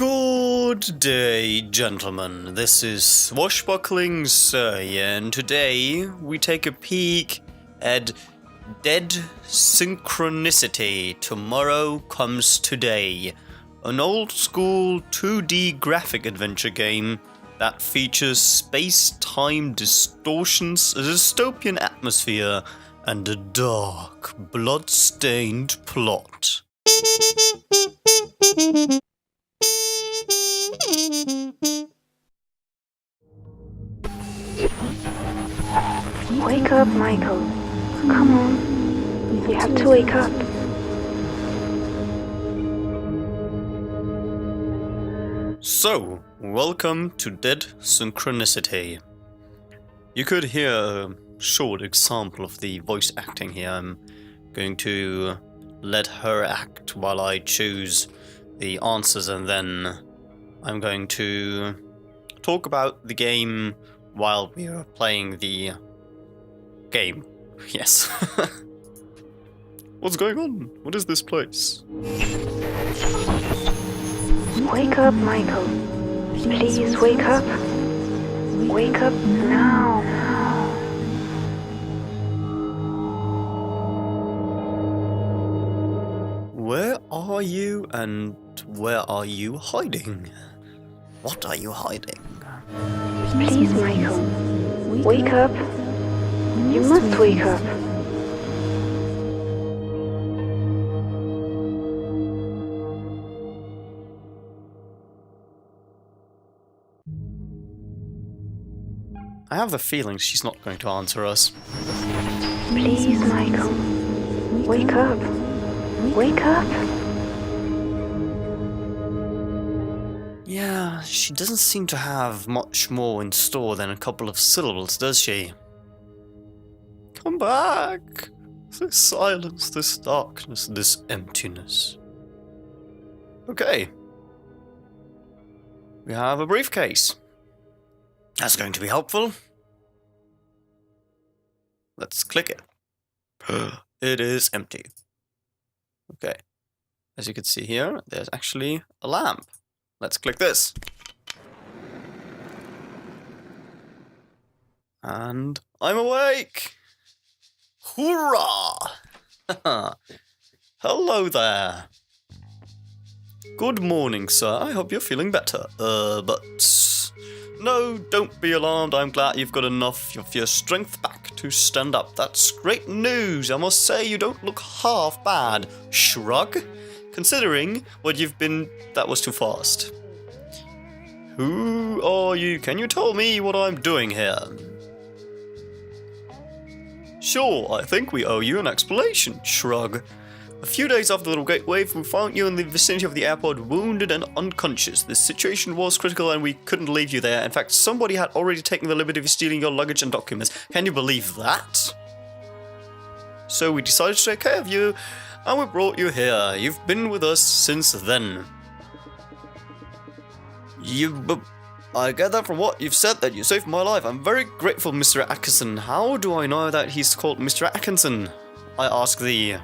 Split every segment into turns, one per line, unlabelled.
Good day, gentlemen. This is SwashbucklingSir, and today we take a peek at Dead Synchronicity. Tomorrow Comes Today, an old-school 2D graphic adventure game that features space-time distortions, a dystopian atmosphere, and a dark, blood-stained plot.
Wake up, Michael. Come on. You have to wake up.
So, welcome to Dead Synchronicity. You could hear a short example of the voice acting here. I'm going to let her act while I choose the answers, and then I'm going to talk about the game while we are playing the game. Yes. What's going on? What is this place?
Wake up, Michael. Please wake up. Wake up now.
Where are you, and where are you hiding? What are you hiding?
Please, Michael. Wake up. You must wake up.
I have the feeling she's not going to answer us.
Please, Michael. Wake up. Wake up.
Yeah, she doesn't seem to have much more in store than a couple of syllables, does she? Come back! This silence, this darkness, this emptiness. Okay. We have a briefcase. That's going to be helpful. Let's click it. It is empty. Okay. As you can see here, there's actually a lamp. Let's click this. And I'm awake! Hoorah! Hello there. Good morning, sir. I hope you're feeling better. But... No, don't be alarmed. I'm glad you've got enough of your strength back to stand up. That's great news. I must say you don't look half bad. Shrug? Considering what you've been... That was too fast. Who are you? Can you tell me what I'm doing here? Sure, I think we owe you an explanation. Shrug. A few days after the little gateway, we found you in the vicinity of the airport, wounded and unconscious. The situation was critical and we couldn't leave you there. In fact, somebody had already taken the liberty of stealing your luggage and documents. Can you believe that? So we decided to take care of you, and we brought you here. You've been with us since then. I get that from what you've said, that you saved my life. I'm very grateful, Mr. Atkinson. How do I know that he's called Mr. Atkinson? I ask thee.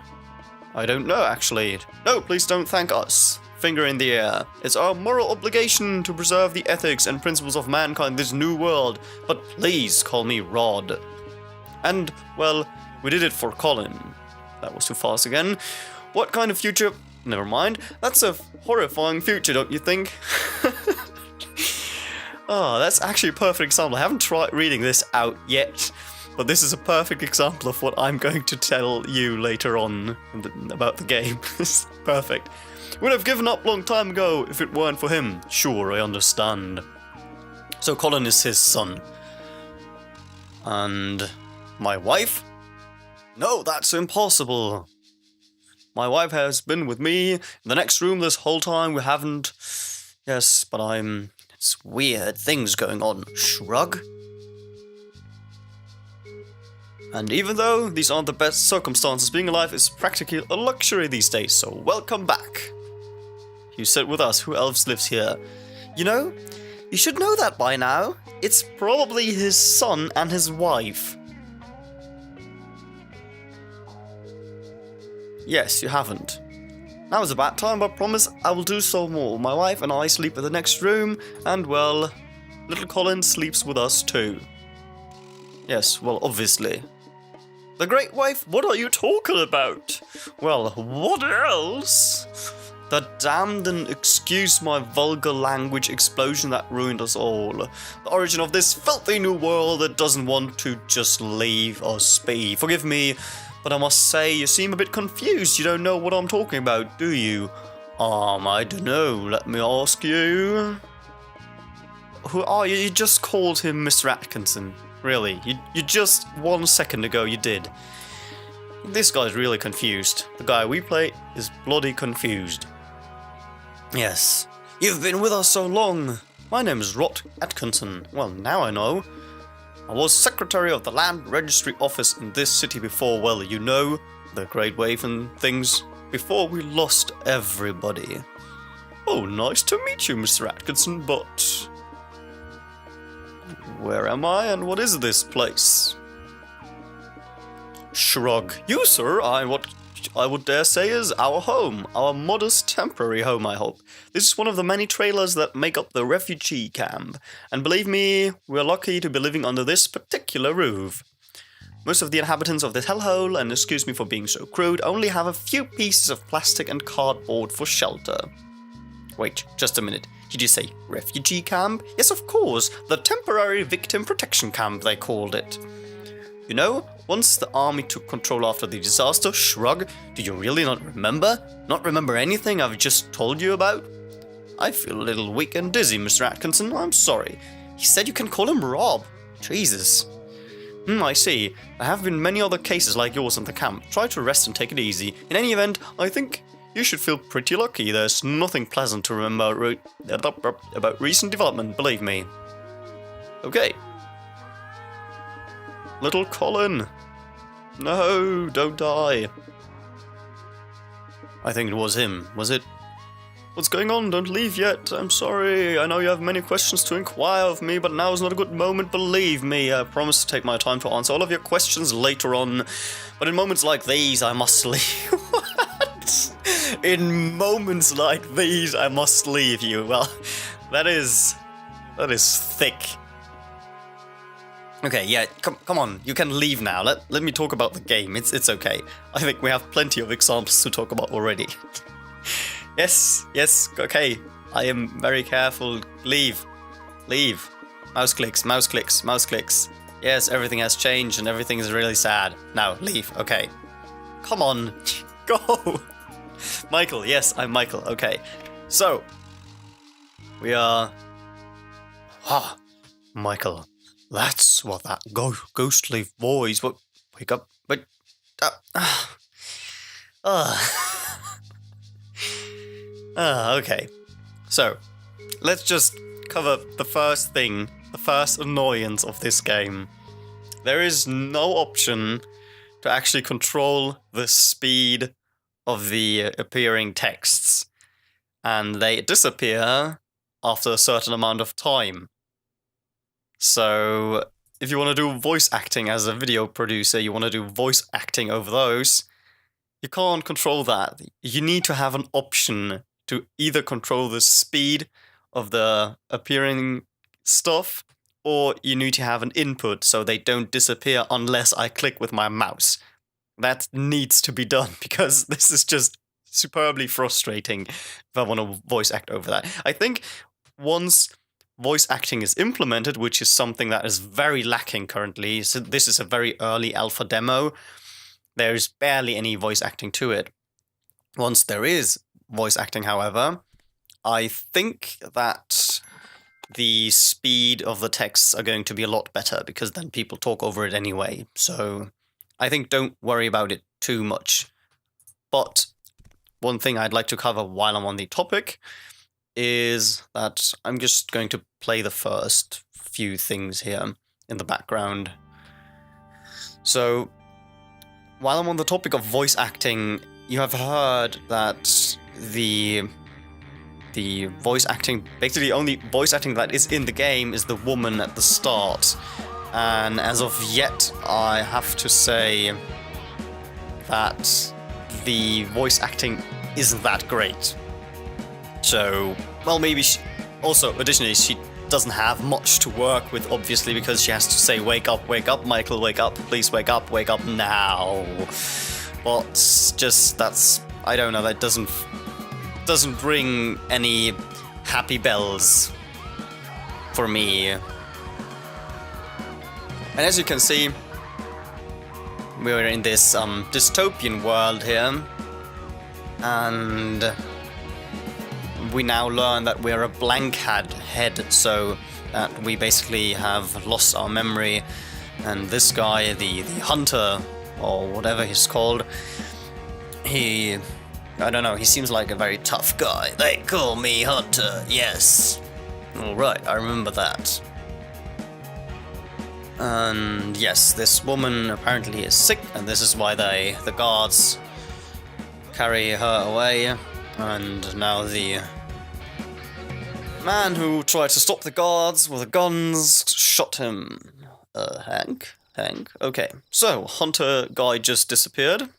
I don't know, actually. No, please don't thank us. Finger in the air. It's our moral obligation to preserve the ethics and principles of mankind in this new world. But please call me Rod. And, well, we did it for Colin. That was too fast again. What kind of future... Never mind. That's a horrifying future, don't you think? Oh, that's actually a perfect example. I haven't tried reading this out yet. But this is a perfect example of what I'm going to tell you later on about the game. It's perfect. Would have given up long time ago if it weren't for him. Sure, I understand. So Colin is his son. And my wife? No, that's impossible. My wife has been with me in the next room this whole time. We haven't... Yes, but It's weird things going on. Shrug? And even though these aren't the best circumstances, being alive is practically a luxury these days, so welcome back. You sit with us. Who else lives here? You know, you should know that by now. It's probably his son and his wife. Yes, you haven't. Now is about time, I promise I will do so more. My wife and I sleep in the next room, and well, little Colin sleeps with us too. Yes, well, obviously. The Great Wife, what are you talking about? Well, what else? The damned and excuse my vulgar language explosion that ruined us all. The origin of this filthy new world that doesn't want to just leave us be. Forgive me, but I must say you seem a bit confused. You don't know what I'm talking about, do you? I don't know. Let me ask you. Who are you? You just called him Mr. Atkinson. Really? You just 1 second ago you did. This guy's really confused. The guy we play is bloody confused. Yes. You've been with us so long. My name is Rot Atkinson. Well, now I know. I was secretary of the Land Registry Office in this city before, well, you know, the Great Wave and things, before we lost everybody. Oh, nice to meet you, Mr. Atkinson, but... where am I and what is this place? Shrug. You, sir, what I would dare say is our home. Our modest temporary home, I hope. This is one of the many trailers that make up the refugee camp. And believe me, we're lucky to be living under this particular roof. Most of the inhabitants of this hellhole, and excuse me for being so crude, only have a few pieces of plastic and cardboard for shelter. Wait, just a minute. Did you say refugee camp? Yes, of course. The temporary victim protection camp, they called it. You know, once the army took control after the disaster, shrug, do you really not remember? Not remember anything I've just told you about? I feel a little weak and dizzy, Mr. Atkinson. I'm sorry. He said you can call him Rob. Jesus. I see. There have been many other cases like yours in the camp. Try to rest and take it easy. In any event, I think you should feel pretty lucky. There's nothing pleasant to remember about recent development, believe me. Okay. Little Colin. No, don't die. I think it was him, was it? What's going on? Don't leave yet. I'm sorry. I know you have many questions to inquire of me, but now is not a good moment, believe me. I promise to take my time to answer all of your questions later on. But in moments like these, I must leave. What? In moments like these, I must leave you. Well, that is thick. Okay, yeah, come on, you can leave now. Let me talk about the game. It's okay. I think we have plenty of examples to talk about already. Yes, okay. I am very careful. Leave. Mouse clicks. Yes, everything has changed and everything is really sad. Now, leave, okay. Come on, go. Michael, yes, I'm Michael, okay. So, we are... Michael. That's what that ghostly voice... What? Wake up. Wait. Okay. So, let's just cover the first thing, the first annoyance of this game. There is no option to actually control the speed of the appearing texts. And they disappear after a certain amount of time. So, if you want to do voice acting as a video producer, you want to do voice acting over those, you can't control that. You need to have an option to either control the speed of the appearing stuff, or you need to have an input so they don't disappear unless I click with my mouse. That needs to be done, because this is just superbly frustrating if I want to voice act over that. I think once voice acting is implemented, which is something that is very lacking currently, so this is a very early alpha demo, there's barely any voice acting to it. Once there is voice acting, however, I think that the speed of the texts are going to be a lot better, because then people talk over it anyway. So I think don't worry about it too much. But one thing I'd like to cover while I'm on the topic is that I'm just going to play the first few things here in the background. So, while I'm on the topic of voice acting, you have heard that the voice acting, basically the only voice acting that is in the game is the woman at the start. And as of yet, I have to say that the voice acting isn't that great. So, well, maybe additionally, she doesn't have much to work with, obviously, because she has to say, wake up, Michael, wake up, please wake up now. But just, that's, I don't know, that doesn't ring any happy bells for me. And as you can see, we're in this dystopian world here, and we now learn that we're a blank head, so that we basically have lost our memory, and this guy, the hunter, or whatever he's called, I don't know, he seems like a very tough guy. They call me Hunter, yes. Alright, I remember that. And yes, this woman apparently is sick, and this is why the guards carry her away. And now the man who tried to stop the guards with the guns shot him. Hank? Okay, so Hunter guy just disappeared.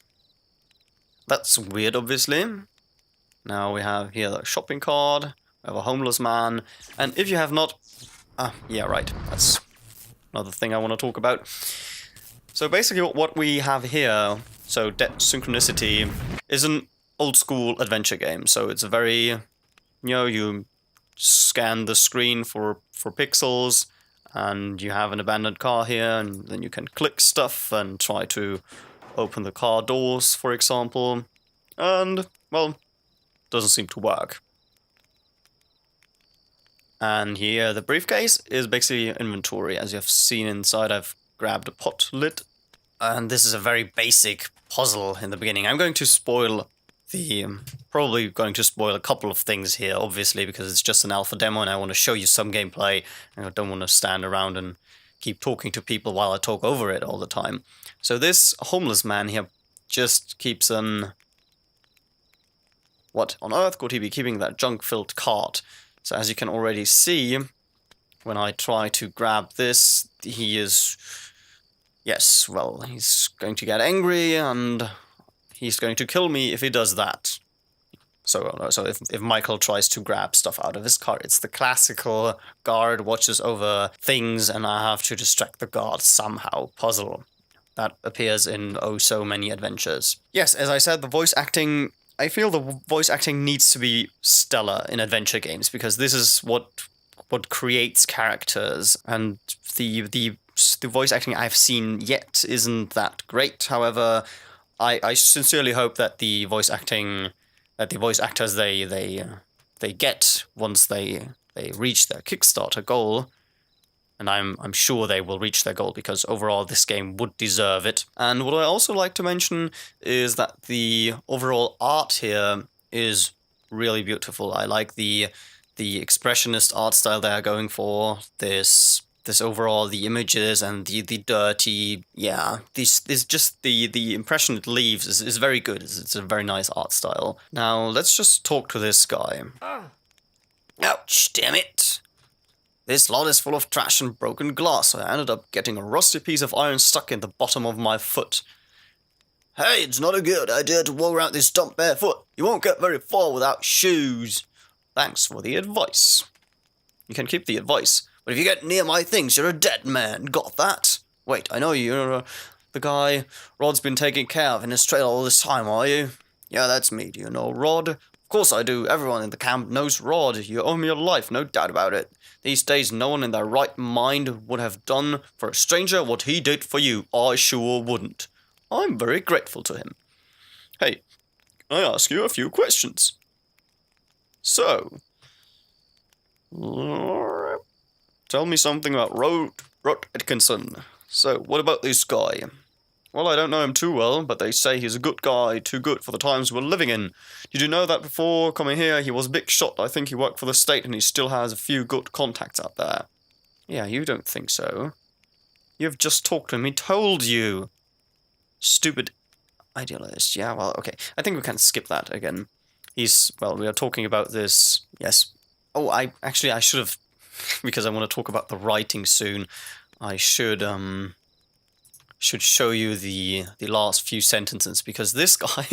That's weird, obviously. Now we have here the shopping cart, we have a homeless man, and if you have not... yeah, right, that's another thing I want to talk about. So basically what we have here, so Dead Synchronicity, is an old-school adventure game. So it's a very, you scan the screen for pixels, and you have an abandoned car here, and then you can click stuff and try to open the car doors, for example. And, well, doesn't seem to work. And here, the briefcase is basically inventory. As you have seen inside, I've grabbed a pot lid. And this is a very basic puzzle in the beginning. I'm going to spoil probably going to spoil a couple of things here, obviously, because it's just an alpha demo and I want to show you some gameplay. And I don't want to stand around and keep talking to people while I talk over it all the time. So this homeless man here just keeps an... What on earth could he be keeping that junk-filled cart? So as you can already see, when I try to grab this, he is... Yes, well, he's going to get angry, and he's going to kill me if he does that. So if Michael tries to grab stuff out of his car, it's the classical guard watches over things, and I have to distract the guard somehow puzzle that appears in oh so many adventures. Yes, as I said, the voice acting... I feel the voice acting needs to be stellar in adventure games, because this is what creates characters, and the voice acting I've seen yet isn't that great. However, I sincerely hope that the voice actors they get once they reach their Kickstarter goal, and I'm sure they will reach their goal, because overall this game would deserve it. And what I also like to mention is that the overall art here is really beautiful. I like the expressionist art style they are going for. This overall, the images and the dirty, yeah, this just the impression it leaves is very good. It's a very nice art style. Now let's just talk to this guy. Ouch, damn it. This lot is full of trash and broken glass, so I ended up getting a rusty piece of iron stuck in the bottom of my foot. Hey, it's not a good idea to walk around this dump barefoot. You won't get very far without shoes. Thanks for the advice. You can keep the advice, but if you get near my things, you're a dead man. Got that? Wait, I know you're the guy Rod's been taking care of in his trailer all this time, are you? Yeah, that's me. Do you know Rod? Of course I do. Everyone in the camp knows Rod. You owe me your life, no doubt about it. These days, no one in their right mind would have done for a stranger what he did for you. I sure wouldn't. I'm very grateful to him. Hey, can I ask you a few questions? So, tell me something about Rod Atkinson. So, what about this guy? Well, I don't know him too well, but they say he's a good guy, too good for the times we're living in. Did you know that before coming here, he was a big shot? I think he worked for the state and he still has a few good contacts out there. Yeah, you don't think so. You've just talked to him, he told you. Stupid idealist. Yeah, well, okay. I think we can skip that again. We are talking about this, yes. Oh, I should have, because I want to talk about the writing soon, I should show you the last few sentences, because this guy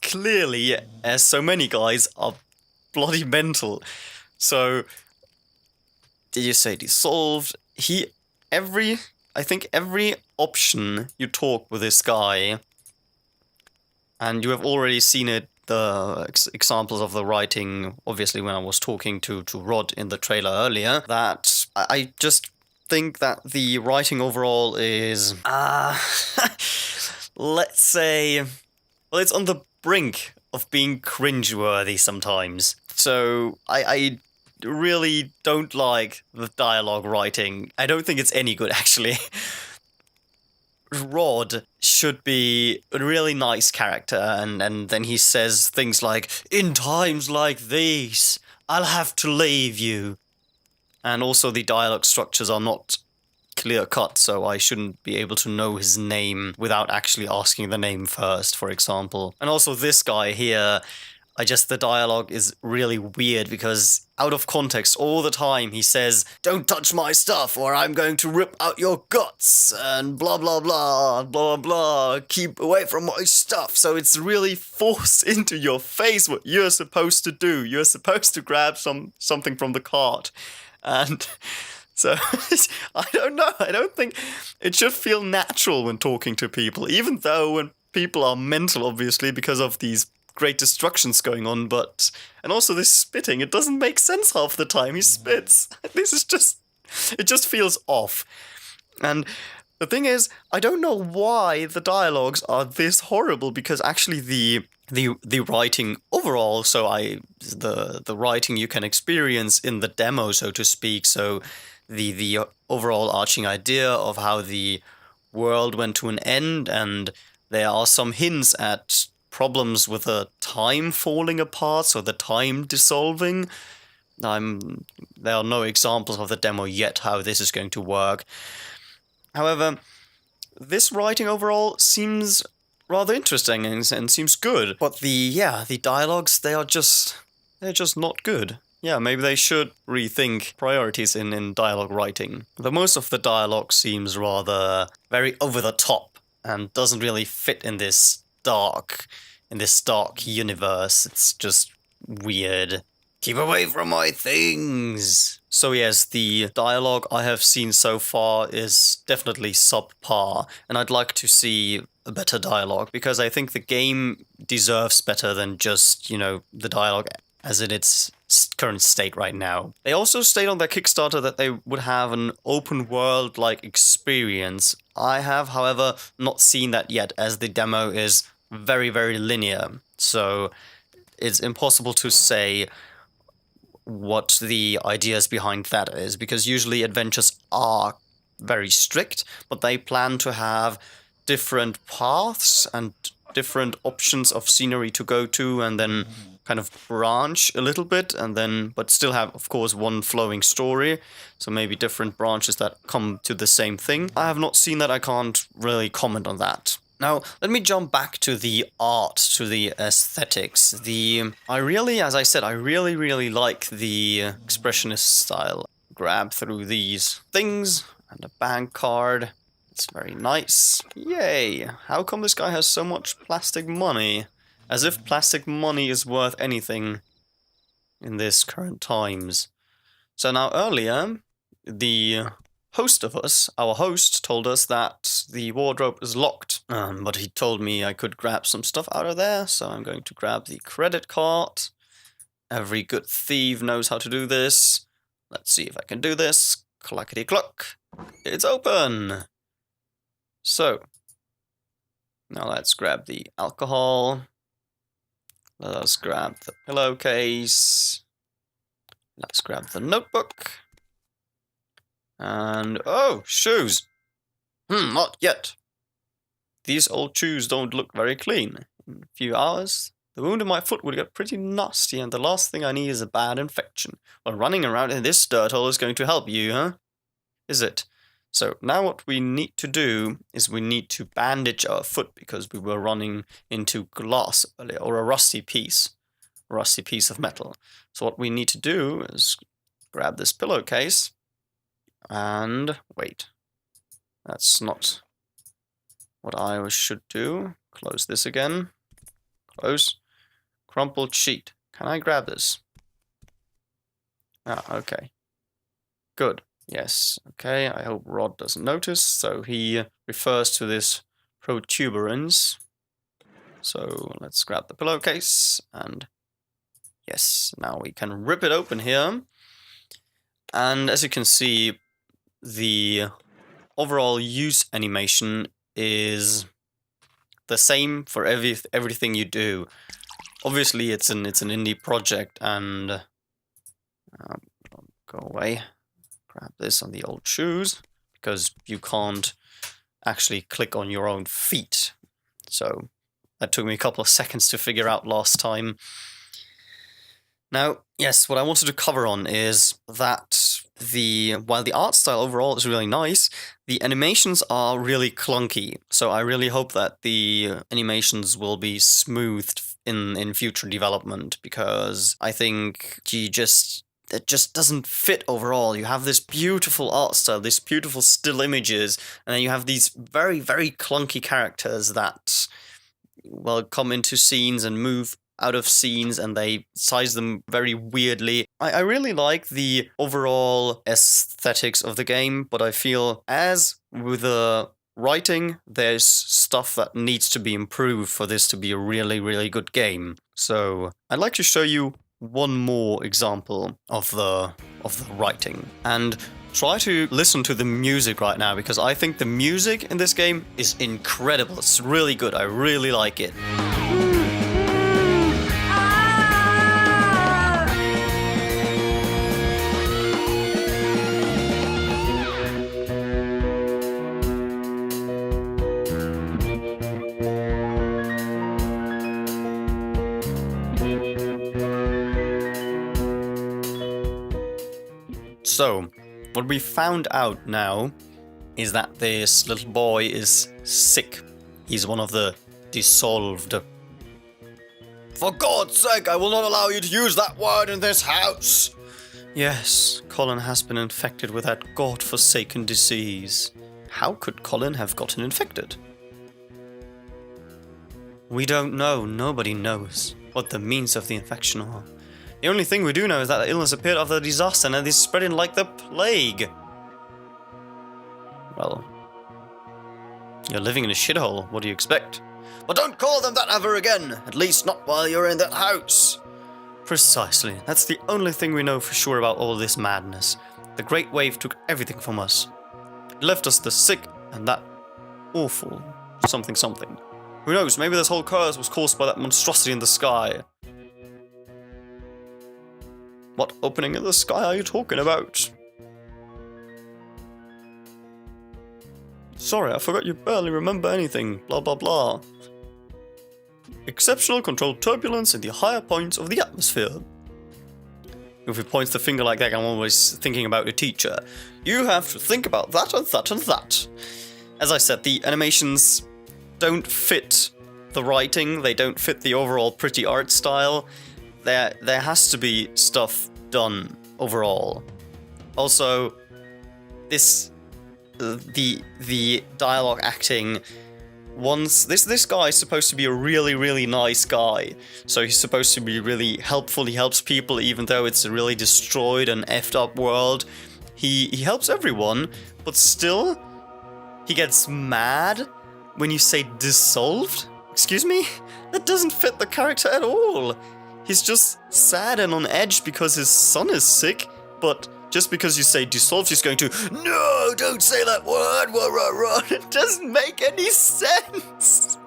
clearly, as so many guys, are bloody mental. So, did you say dissolved? I think every option you talk with this guy, and you have already seen it, the examples of the writing, obviously, when I was talking to Rod in the trailer earlier, that I just think that the writing overall is, let's say, well, it's on the brink of being cringeworthy sometimes. So I really don't like the dialogue writing. I don't think it's any good, actually. Rod should be a really nice character, and then he says things like, "In times like these, I'll have to leave you." And also the dialogue structures are not clear-cut, so I shouldn't be able to know his name without actually asking the name first, for example. And also this guy here, the dialogue is really weird because out of context all the time he says, "Don't touch my stuff or I'm going to rip out your guts," and blah blah blah, blah blah, "Keep away from my stuff." So it's really forced into your face what you're supposed to do. You're supposed to grab something from the cart. And so, I don't know, I don't think it should feel natural when talking to people, even though when people are mental, obviously, because of these great destructions going on, and also this spitting, it doesn't make sense half the time he spits. It just feels off. And the thing is, I don't know why the dialogues are this horrible, because actually the writing overall, so the writing you can experience in the demo, so to speak, so the overall arching idea of how the world went to an end, and there are some hints at problems with the time falling apart, so the time dissolving. There are no examples of the demo yet how this is going to work. However, this writing overall seems rather interesting and seems good, but the dialogues, they're just not good. Yeah, maybe they should rethink priorities in dialogue writing. But most of the dialogue seems rather very over the top and doesn't really fit in this dark universe. It's just weird. "Keep away from my things." So yes, the dialogue I have seen so far is definitely subpar, and I'd like to see a better dialogue, because I think the game deserves better than just, the dialogue as in its current state right now. They also state on their Kickstarter that they would have an open world-like experience. I have, however, not seen that yet, as the demo is very, very linear. So it's impossible to say what the ideas behind that is, because usually adventures are very strict, but they plan to have different paths and different options of scenery to go to, and then kind of branch a little bit, and then but still have, of course, one flowing story, so maybe different branches that come to the same thing. I have not seen that, I can't really comment on that. Now, let me jump back to the art, to the aesthetics. I really, really like the expressionist style. Grab through these things, and a bank card. It's very nice. Yay! How come this guy has so much plastic money? As if plastic money is worth anything in this current times. So now earlier, the host of us, our host, told us that the wardrobe is locked. But he told me I could grab some stuff out of there, so I'm going to grab the credit card. Every good thief knows how to do this. Let's see if I can do this. Clackety-cluck. It's open! So, now let's grab the alcohol. Let us grab the pillowcase. Let's grab the notebook. And, oh, shoes! Not yet. These old shoes don't look very clean. In a few hours, the wound in my foot will get pretty nasty, and the last thing I need is a bad infection. Well, running around in this dirt hole is going to help you, huh? Is it? So now what we need to do is we need to bandage our foot, because we were running into glass earlier, or a rusty piece of metal. So what we need to do is grab this pillowcase and wait. That's not what I should do. Close this again. Close. Crumpled sheet. Can I grab this? Ah, okay. Good. Yes. Okay, I hope Rod doesn't notice. So he refers to this protuberance. So let's grab the pillowcase and yes, now we can rip it open here. And as you can see, the overall use animation is the same for everything you do. Obviously, it's an indie project, and go away. Grab this on the old shoes because you can't actually click on your own feet. So that took me a couple of seconds to figure out last time. Now, yes, what I wanted to cover on is that while the art style overall is really nice, the animations are really clunky. So I really hope that the animations will be smoothed in future development, because I think it just doesn't fit overall. You have this beautiful art style, this beautiful still images, and then you have these very, very clunky characters that, well, come into scenes and move out of scenes, and they size them very weirdly. I really like the overall aesthetics of the game, but I feel as with the writing, there's stuff that needs to be improved for this to be a really, really good game. So I'd like to show you one more example of the writing, and try to listen to the music right now, because I think the music in this game is incredible. It's really good. I really like it. So, what we found out now is that this little boy is sick. He's one of the dissolved. For God's sake, I will not allow you to use that word in this house! Yes, Colin has been infected with that God-forsaken disease. How could Colin have gotten infected? We don't know. Nobody knows what the means of the infection are. The only thing we do know is that the illness appeared after the disaster and it is spreading like the plague. Well, you're living in a shithole. What do you expect? But don't call them that ever again. At least not while you're in that house. Precisely. That's the only thing we know for sure about all this madness. The Great Wave took everything from us. It left us the sick and that awful something something. Who knows, maybe this whole curse was caused by that monstrosity in the sky. What opening in the sky are you talking about? Sorry, I forgot you barely remember anything. Blah blah blah. Exceptional controlled turbulence in the higher points of the atmosphere. If he points the finger like that, I'm always thinking about a teacher. You have to think about that and that and that. As I said, the animations don't fit the writing. They don't fit the overall pretty art style. There has to be stuff done overall. Also, the dialogue acting. This guy is supposed to be a really, really nice guy. So he's supposed to be really helpful. He helps people even though it's a really destroyed and effed up world. He helps everyone, but still he gets mad when you say dissolved. Excuse me? That doesn't fit the character at all. He's just sad and on edge because his son is sick, but just because you say dissolved, he's going to, no, don't say that word, It doesn't make any sense.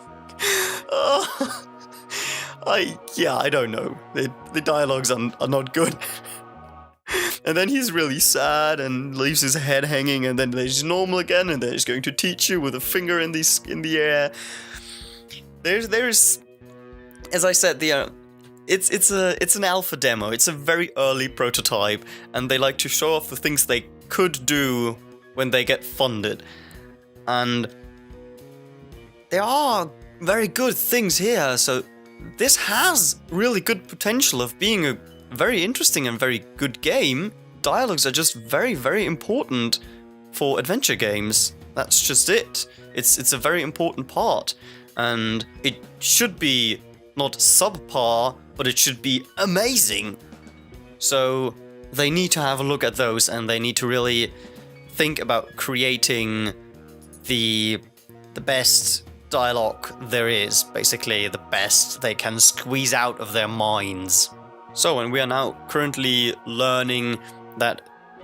I don't know. The dialogues are not good. And then he's really sad and leaves his head hanging, and then he's normal again, and then he's going to teach you with a finger in the air. There's, as I said, it's an alpha demo. It's a very early prototype, and they like to show off the things they could do when they get funded. And there are very good things here, so this has really good potential of being a very interesting and very good game. Dialogues are just very, very important for adventure games. That's just it. It's a very important part, and it should be not subpar, but it should be amazing. So they need to have a look at those, and they need to really think about creating the best dialogue there is, basically the best they can squeeze out of their minds. So, and we are now currently learning that,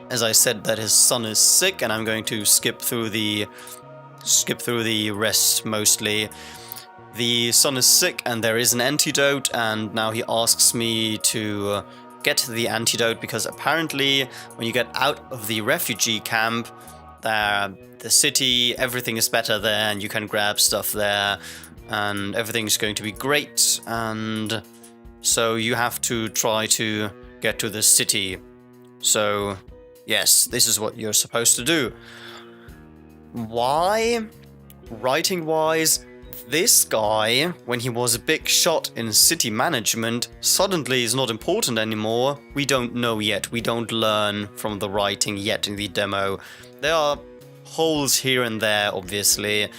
as I said, that his son is sick, and I'm going to skip through the rest mostly. The son is sick and there is an antidote, and now he asks me to get the antidote because apparently when you get out of the refugee camp, the city, everything is better there and you can grab stuff there and everything's going to be great, and so you have to try to get to the city. So yes, this is what you're supposed to do. Why? Writing-wise, this guy, when he was a big shot in city management, suddenly is not important anymore. We don't know yet. We don't learn from the writing yet in the demo. There are holes here and there, obviously,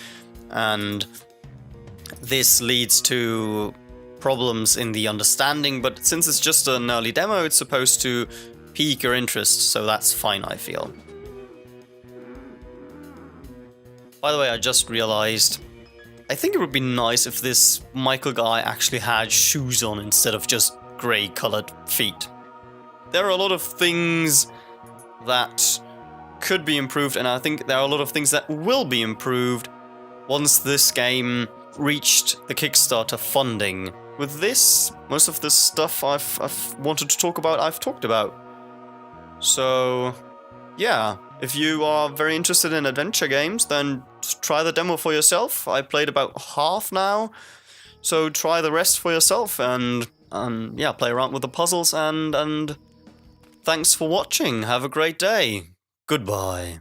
and this leads to problems in the understanding, but since it's just an early demo, it's supposed to pique your interest, so that's fine, I feel. By the way, I just realized, I think it would be nice if this Michael guy actually had shoes on instead of just grey-coloured feet. There are a lot of things that could be improved, and I think there are a lot of things that will be improved once this game reached the Kickstarter funding. With this, most of the stuff I've wanted to talk about, I've talked about. So, yeah, if you are very interested in adventure games, then try the demo for yourself. I played about half now, so try the rest for yourself and yeah, play around with the puzzles, and thanks for watching. Have a great day. Goodbye.